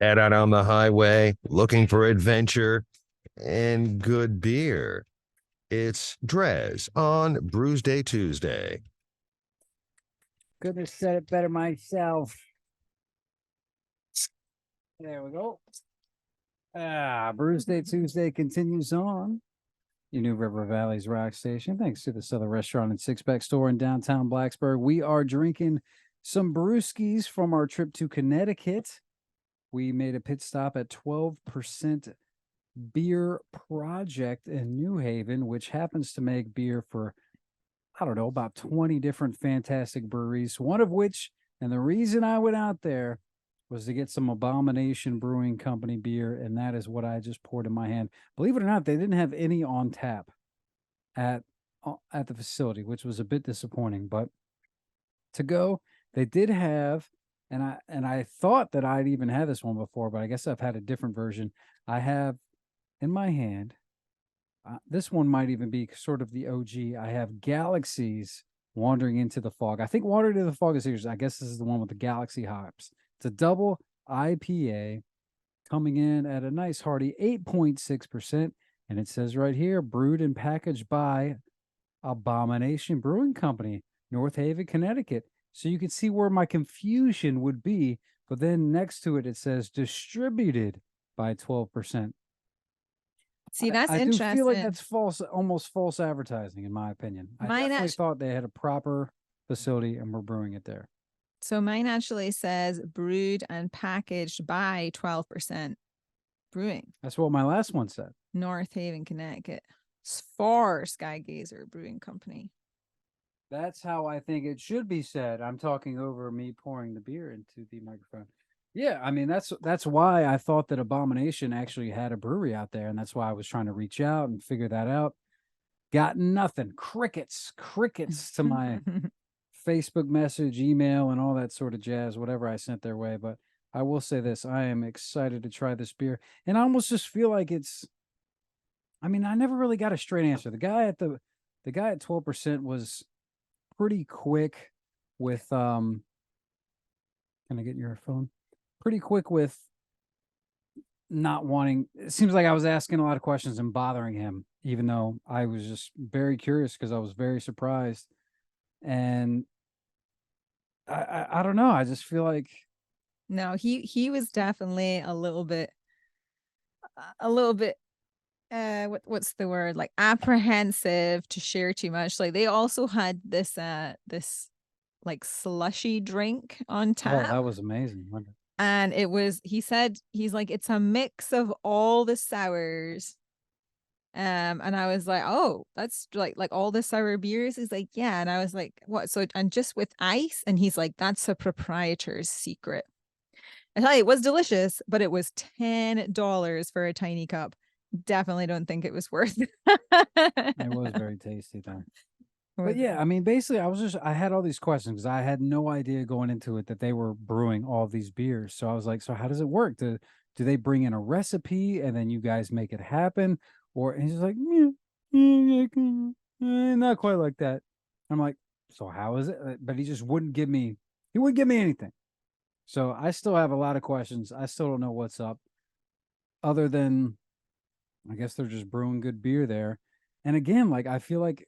Head out on the highway looking for adventure and good beer. It's DreZ on Brewsday Tuesday. Couldn't have said it better myself. There we go. Brewsday Tuesday continues on. Your new River Valley's rock station. Thanks to the Southern Restaurant and Six-Pack Store in downtown Blacksburg. We are drinking some brewskis from our trip to Connecticut. We made a pit stop at 12% Beer Project in New Haven, which happens to make beer for, I don't know, about 20 different fantastic breweries. One of which, and the reason I went out there was to get some Abomination Brewing Company beer, and that is what I just poured in my hand. Believe it or not, they didn't have any on tap at the facility, which was a bit disappointing. But to go, they did have, and I thought that I'd even had this one before, but I guess I've had a different version. I have in my hand. This one might even be sort of the OG. I have Galaxies Wandering into the Fog. I think Wandering into the Fog is yours. I guess this is the one with the Galaxy hops. It's a double IPA coming in at a nice hearty 8.6%. And it says right here, brewed and packaged by Abomination Brewing Company, North Haven, Connecticut. So you can see where my confusion would be. But then next to it, it says distributed by 12%. See, that's I interesting. do feel like that's false, almost false advertising, in my opinion. I definitely thought they had a proper facility and were brewing it there. So mine actually says brewed and packaged by 12% brewing. That's what my last one said. North Haven, Connecticut. For Skygazer Brewing Company. That's how I think it should be said. I'm talking over me pouring the beer into the microphone. Yeah, I mean, that's why I thought that Abomination actually had a brewery out there, and that's why I was trying to reach out and figure that out. Got nothing. Crickets to my Facebook message, email, and all that sort of jazz, whatever I sent their way. But I will say this, I am excited to try this beer. And I almost just feel like I never really got a straight answer. The guy at 12% was pretty quick with can I get your phone? Pretty quick with not wanting. It seems like I was asking a lot of questions and bothering him, even though I was just very curious because I was very surprised. And I don't know. I just feel like no, he was definitely a little bit what's the word, like apprehensive to share too much. Like they also had this like slushy drink on tap. Oh, that was amazing. And he's like, it's a mix of all the sours. And I was like, oh, that's like all the sour beers. He's like, yeah. And I was like, what? So, and just with ice? And he's like, that's a proprietor's secret. I tell you, it was delicious, but it was $10 for a tiny cup. Definitely don't think it was worth it. It was very tasty though. But yeah, I mean, basically, I had all these questions because I had no idea going into it that they were brewing all these beers. So I was like, so how does it work? Do they bring in a recipe and then you guys make it happen? And he's like, not quite like that. I'm like, so how is it? But he just wouldn't give me anything. So I still have a lot of questions. I still don't know what's up other than, I guess they're just brewing good beer there. And again, like, I feel like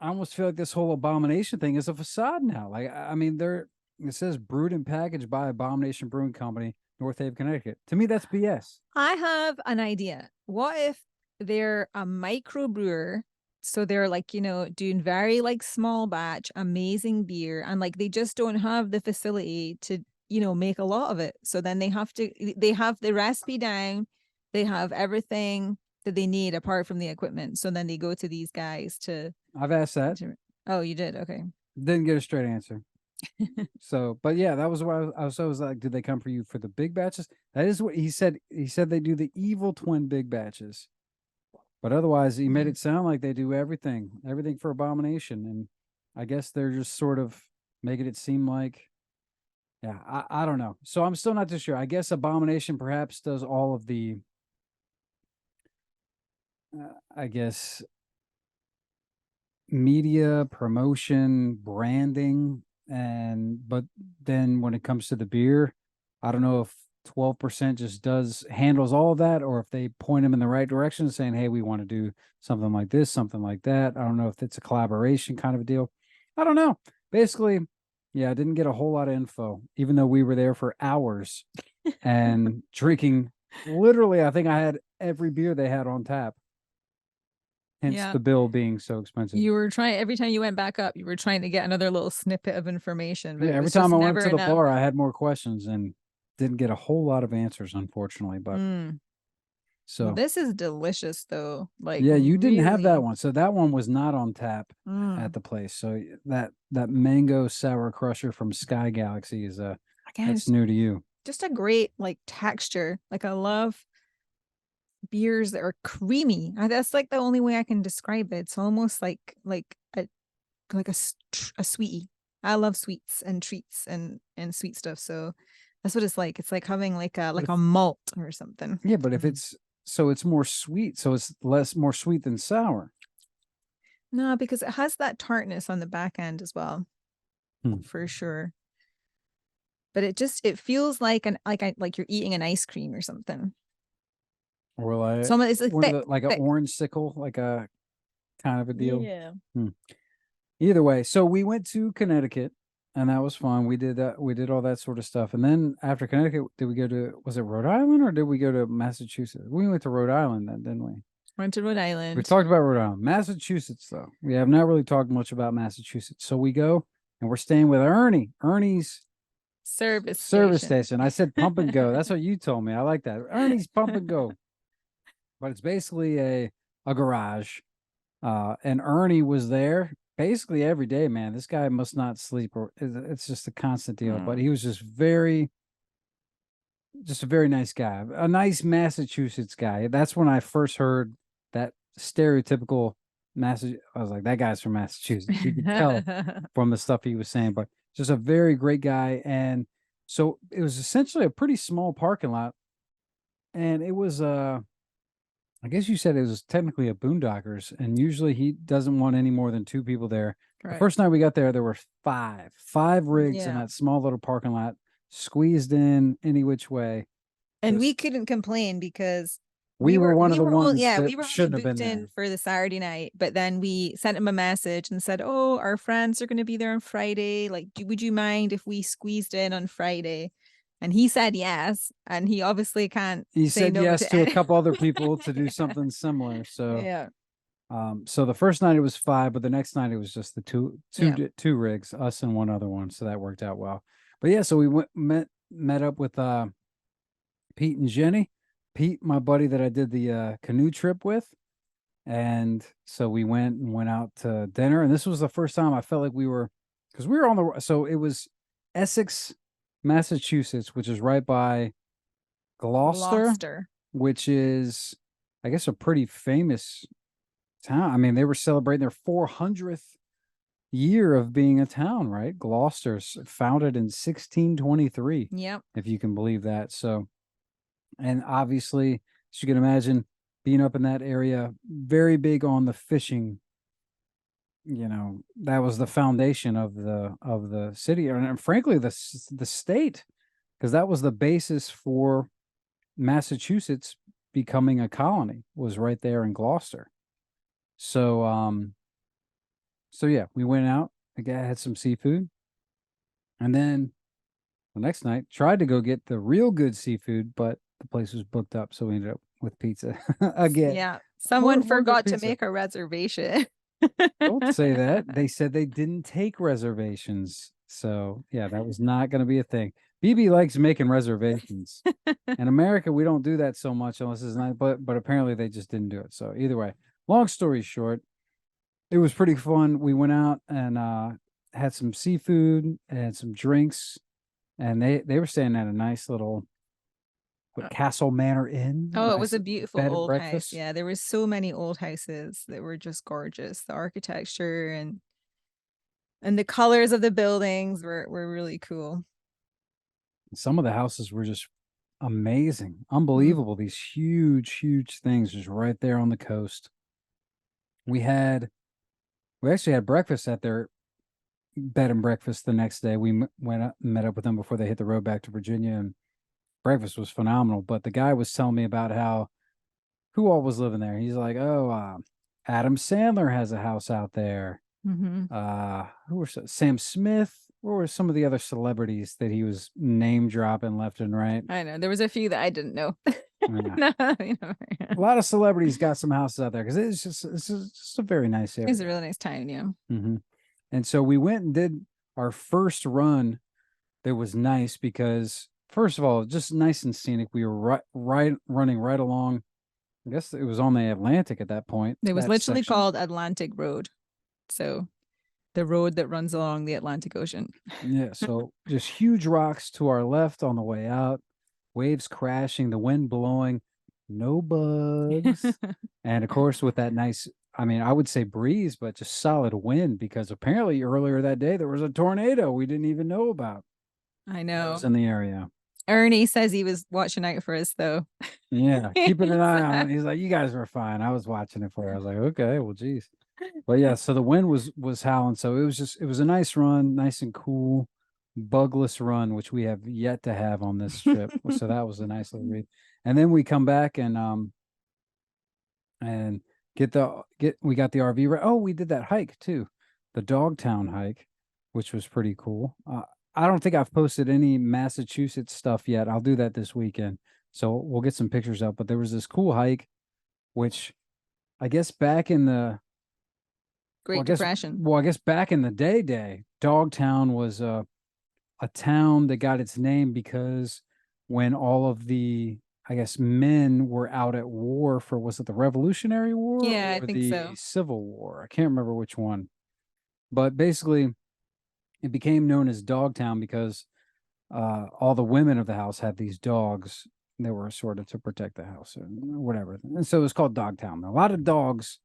I almost feel like this whole Abomination thing is a facade now. Like, I mean, it says brewed and packaged by Abomination Brewing Company, North Haven, Connecticut. To me, that's BS. I have an idea. What if they're a micro brewer? So they're like, doing very like small batch, amazing beer. And like, they just don't have the facility to, make a lot of it. So then they have the recipe down. They have everything that they need apart from the equipment. So then they go to these guys to. I've asked that. Oh, you did? Okay. Didn't get a straight answer. So, but yeah, that was what I was like, did they come for you for the big batches? That is what he said. He said they do the evil twin big batches. But otherwise, he made it sound like they do everything for Abomination. And I guess they're just sort of making it seem like, yeah, I don't know. So I'm still not too sure. I guess Abomination perhaps does all of the, I guess, media, promotion, branding. But then when it comes to the beer, I don't know if 12% just handles all of that, or if they point them in the right direction, saying, hey, we want to do something like this, something like that. I don't know if it's a collaboration kind of a deal. I don't know. Basically, yeah, I didn't get a whole lot of info, even though we were there for hours and drinking. Literally, I think I had every beer they had on tap. Hence Yeah. the bill being so expensive. You were trying, every time you went back up, you were trying to get another little snippet of information. But Yeah, it every was time just I went never to the enough. bar, I had more questions and didn't get a whole lot of answers, unfortunately. But Well, so this is delicious though. Like, yeah, you didn't have that really. one. So that one was not on tap at the place. So that mango sour crusher from Sky Galaxy is Again, that's new to you. just a great like texture. Like, I love beers that are creamy. That's like the only way I can describe it. It's almost like a sweetie. I love sweets and treats and sweet stuff. So that's what it's like. It's like having like a malt or something. Yeah, but if it's more sweet, so it's more sweet than sour. No, because it has that tartness on the back end as well, for sure. But it feels like like you're eating an ice cream or something. Or like It's like thick, like an orange sickle, like a kind of a deal. Yeah. Either way, so we went to Connecticut, and that was fun. We did that. We did all that sort of stuff, and then after Connecticut, did we go to? Was it Rhode Island or did we go to Massachusetts? We went to Rhode Island then, didn't we? Went to Rhode We Island. talked about Rhode Island. Massachusetts, though, we have not really talked much about Massachusetts. So we go and we're staying with Ernie. Ernie's Service station. I said pump and go. That's what you told me. I like that. Ernie's pump and go. But it's basically a garage. And Ernie was there basically every day, man. This guy must not sleep, or it's just a constant deal. But he was just a very nice guy, a nice Massachusetts guy. That's when I first heard that stereotypical Massachusetts. I was like, that guy's from Massachusetts. You could tell from the stuff he was saying, but just a very great guy. And so it was essentially a pretty small parking lot, and it was I guess you said it was technically a Boondockers, and usually he doesn't want any more than 2 people there. The first night we got there were 5 rigs in that small little parking lot, squeezed in any which way. And we couldn't complain because we were one of the ones we were shouldn't have been booked in there for the Saturday night, but then we sent him a message and said, "Oh, our friends are going to be there on Friday. Like, would you mind if we squeezed in on Friday?" And he said yes, and he obviously can't. He say said no yes to a couple other people to do something similar. So yeah. So the first night it was 5, but the next night it was just the two rigs, us and one other one. So that worked out well. But yeah, so we met up with Pete and Jenny. Pete, my buddy that I did the canoe trip with. And so we went out to dinner. And this was the first time I felt like because we were on the, so it was Essex, Massachusetts, which is right by Gloucester, which is, I guess, a pretty famous town. I mean, they were celebrating their 400th year of being a town, right? Gloucester's founded in 1623. Yep. If you can believe that. So, and obviously, as you can imagine, being up in that area, very big on the fishing. You know, that was the foundation of the city, and frankly, the state, because that was the basis for Massachusetts becoming a colony, was right there in Gloucester. So, so yeah, we went out. I had some seafood, and then the next night tried to go get the real good seafood, but the place was booked up, so we ended up with pizza again. Yeah, someone forgot to pizza. make a reservation. Don't say that. They said they didn't take reservations. So yeah, that was not going to be a thing. BB likes making reservations. In America, we don't do that so much unless it's not, but apparently they just didn't do it. So either way, long story short, it was pretty fun. We went out and had some seafood and some drinks, and they were staying at a nice little Castle Manor Inn. Oh, nice it was a beautiful bed and old breakfast. house. Yeah, there were so many old houses that were just gorgeous. The architecture and the colors of the buildings were really cool. Some of the houses were just amazing, unbelievable. These huge things just right there on the coast. We actually had breakfast at their bed and breakfast the next day. We went up, met up with them before they hit the road back to Virginia, and breakfast was phenomenal. But the guy was telling me about how who all was living there. He's like, oh, Adam Sandler has a house out there. Mm-hmm. Who were Sam Smith? What were some of the other celebrities that he was name dropping left and right? I know there was a few that I didn't know. Yeah. No, you know, A lot of celebrities got some houses out there because it's just a very nice area. it's a really nice town, yeah. Mm-hmm. And so we went and did our first run. That was nice because first of all, just nice and scenic. We were running right along. I guess it was on the Atlantic at that point. It was that literally section. called Atlantic Road. So the road that runs along the Atlantic Ocean. Yeah. So just huge rocks to our left on the way out, waves crashing, the wind blowing, no bugs. And of course, with that nice, I mean, I would say breeze, but just solid wind because apparently earlier that day there was a tornado we didn't even know about. I That know. was in the area. Ernie says he was watching out for us, though. Yeah, keeping an eye on it. He's like, you guys were fine. I was watching it for you. I was like, okay, well, geez. But yeah, so the wind was howling. So it was a nice run, nice and cool, bugless run, which we have yet to have on this trip. So that was a nice little read. And then we come back and we got the RV right. Oh, we did that hike too, the Dogtown hike, which was pretty cool. I don't think I've posted any Massachusetts stuff yet. I'll do that this weekend. So we'll get some pictures up. But there was this cool hike, which I guess back in the Great Depression. I guess back in the day, Dogtown was a town that got its name because when all of the, I guess, men were out at war for, was it the Revolutionary War? Yeah, I or think the so. Civil War? I can't remember which one. But basically, it became known as Dogtown because all the women of the house had these dogs that were sort of to protect the house or whatever. And so it was called Dogtown. A lot of dogs,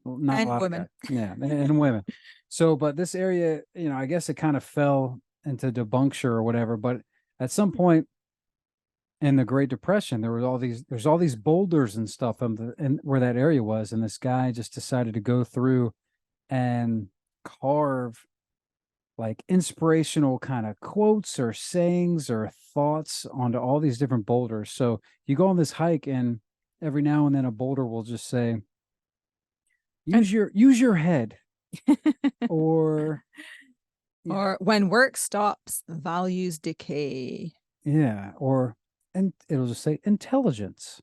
not And a lot women. of guys. Yeah, and women. So, but this area, you know, I guess it kind of fell into debunkture or whatever. But at some point in the Great Depression, there's all these boulders and stuff and where that area was, and this guy just decided to go through and carve like inspirational kind of quotes or sayings or thoughts onto all these different boulders. So you go on this hike and every now and then a boulder will just say, use your head. or Or when work stops, values decay. yeah, or and it'll just say intelligence.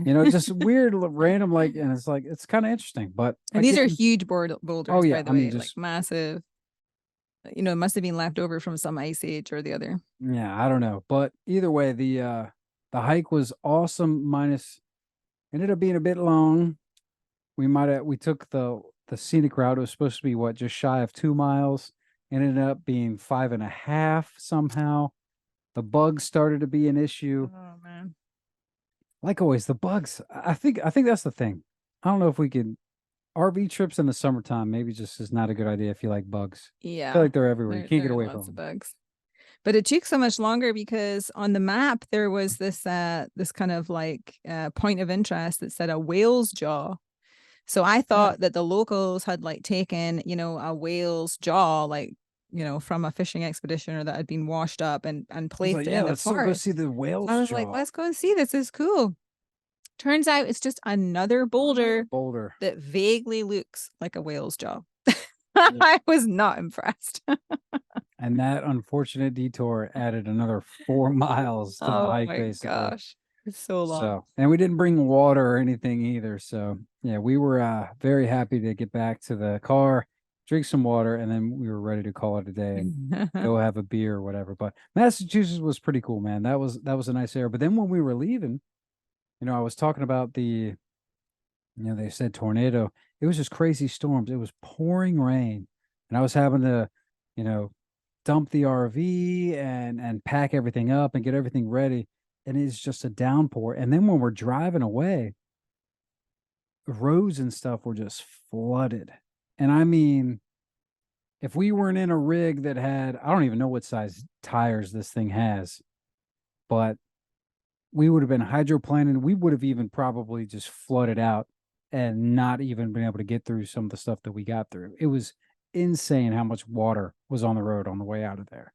You know, just weird random like, and it's like it's kind of interesting. But And these are again, huge boulders, oh yeah, by the I mean way, like just massive. You know, it must have been left over from some ice age or the other. yeah, I don't know. But either way, the hike was awesome, minus ended up being a bit long. We took the scenic route. It was supposed to be what, just shy of 2 miles. Ended up being 5.5 somehow. The bugs started to be an issue. Oh man. Like always, the bugs. I think that's the thing. I don't know if we could RV trips in the summertime, maybe just is not a good idea if you like bugs. Yeah. I feel like they're everywhere. You can't get There are away lots from of them. bugs. But it took so much longer because on the map there was this kind of like point of interest that said a whale's jaw. So I thought that the locals had like taken, you know, a whale's jaw, like, you know, from a fishing expedition or that had been washed up and placed Like, it yeah, in the let's go forest. see the whale's I was jaw. like, let's go and see this. This is cool. Turns out it's just another boulder Boulder. that vaguely looks like a whale's jaw. I was not impressed. And that unfortunate detour added another 4 miles to the hike, basically. Gosh. It's so long. So, and we didn't bring water or anything either. So, yeah, we were very happy to get back to the car, drink some water, and then we were ready to call it a day and go have a beer or whatever. But Massachusetts was pretty cool, man. That was a nice area. But then when we were leaving, you know, I was talking about you know, they said tornado. It was just crazy storms. It was pouring rain, and I was having to, you know, dump the RV and pack everything up and get everything ready. And it's just a downpour. And then when we're driving away, roads and stuff were just flooded. And I mean, if we weren't in a rig that had, I don't even know what size tires this thing has, but we would have been hydroplaning. We would have even probably just flooded out and not even been able to get through some of the stuff that we got through. It was insane how much water was on the road on the way out of there.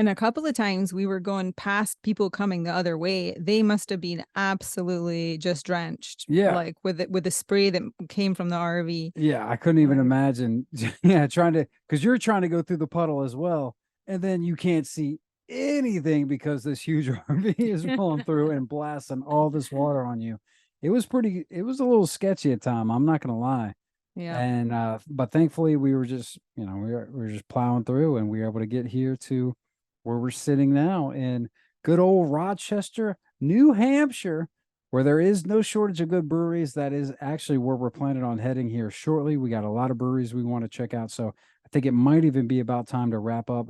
And a couple of times we were going past people coming the other way. They must have been absolutely just drenched. Yeah. Like with the spray that came from the RV. Yeah, I couldn't even Like- imagine. Yeah, because you're trying to go through the puddle as well, and then you can't see anything because this huge RV is rolling through and blasting all this water on you. It was a little sketchy at time. I'm not gonna lie. Yeah. And but thankfully we were just, we were just plowing through, and we were able to get here to where we're sitting now in good old Rochester, New Hampshire, where there is no shortage of good breweries. That is actually where we're planning on heading here shortly. We got a lot of breweries we want to check out. So I think it might even be about time to wrap up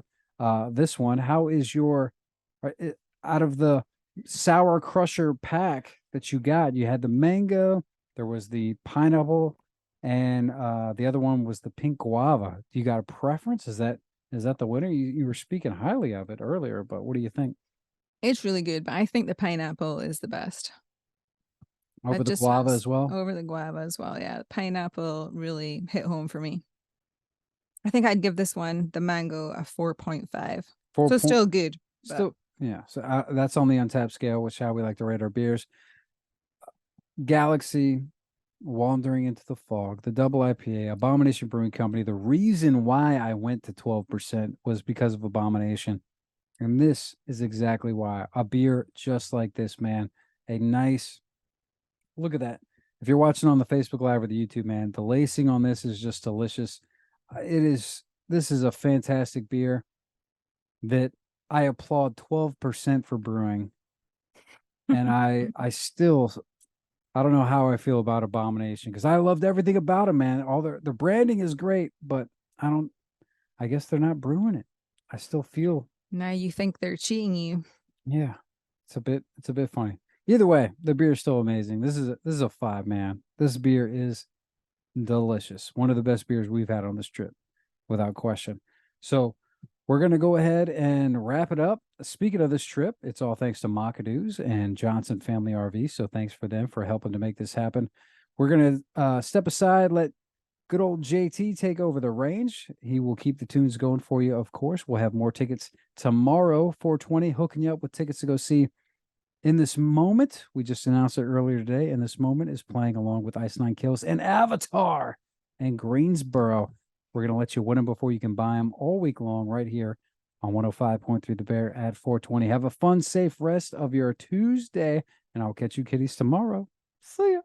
this one. How is your out of the sour crusher pack that you got? You had the mango, there was the pineapple, and the other one was the pink guava. Do you got a preference? Is that the winner? You were speaking highly of it earlier, but what do you think? It's really good, but I think the pineapple is the best. Over That the just guava was as well? Over the guava as well. Yeah. The pineapple really hit home for me. I think I'd give this one, the mango, a 4.5. So it's still good. but- Still, yeah. So that's on the untapped scale, which how we like to rate our beers. Galaxy, Wandering into the Fog, the double IPA, Abomination Brewing Company. The reason why I went to 12% was because of Abomination. And this is exactly why. A beer just like this, man. A nice, look at that. If you're watching on the Facebook Live or the YouTube, man, the lacing on this is just delicious. This is a fantastic beer that I applaud 12% for brewing. And I don't know how I feel about Abomination, because I loved everything about them, man. All the branding is great, but I guess they're not brewing it. I still feel, Now you think they're cheating you. yeah, it's a bit funny. Either way, the beer is still amazing. This is a 5, man. This beer is delicious. One of the best beers we've had on this trip, without question. So we're going to go ahead and wrap it up. Speaking of this trip, it's all thanks to McAdoo's and Johnson Family RV. So thanks for them for helping to make this happen. We're going to step aside, let good old JT take over the range. He will keep the tunes going for you, of course. We'll have more tickets tomorrow, 420, hooking you up with tickets to go see In This Moment. We just announced it earlier today. In This Moment is playing along with Ice Nine Kills and Avatar and Greensboro. We're going to let you win them before you can buy them all week long right here on 105.3 The Bear at 420. Have a fun, safe rest of your Tuesday, and I'll catch you kiddies tomorrow. See ya.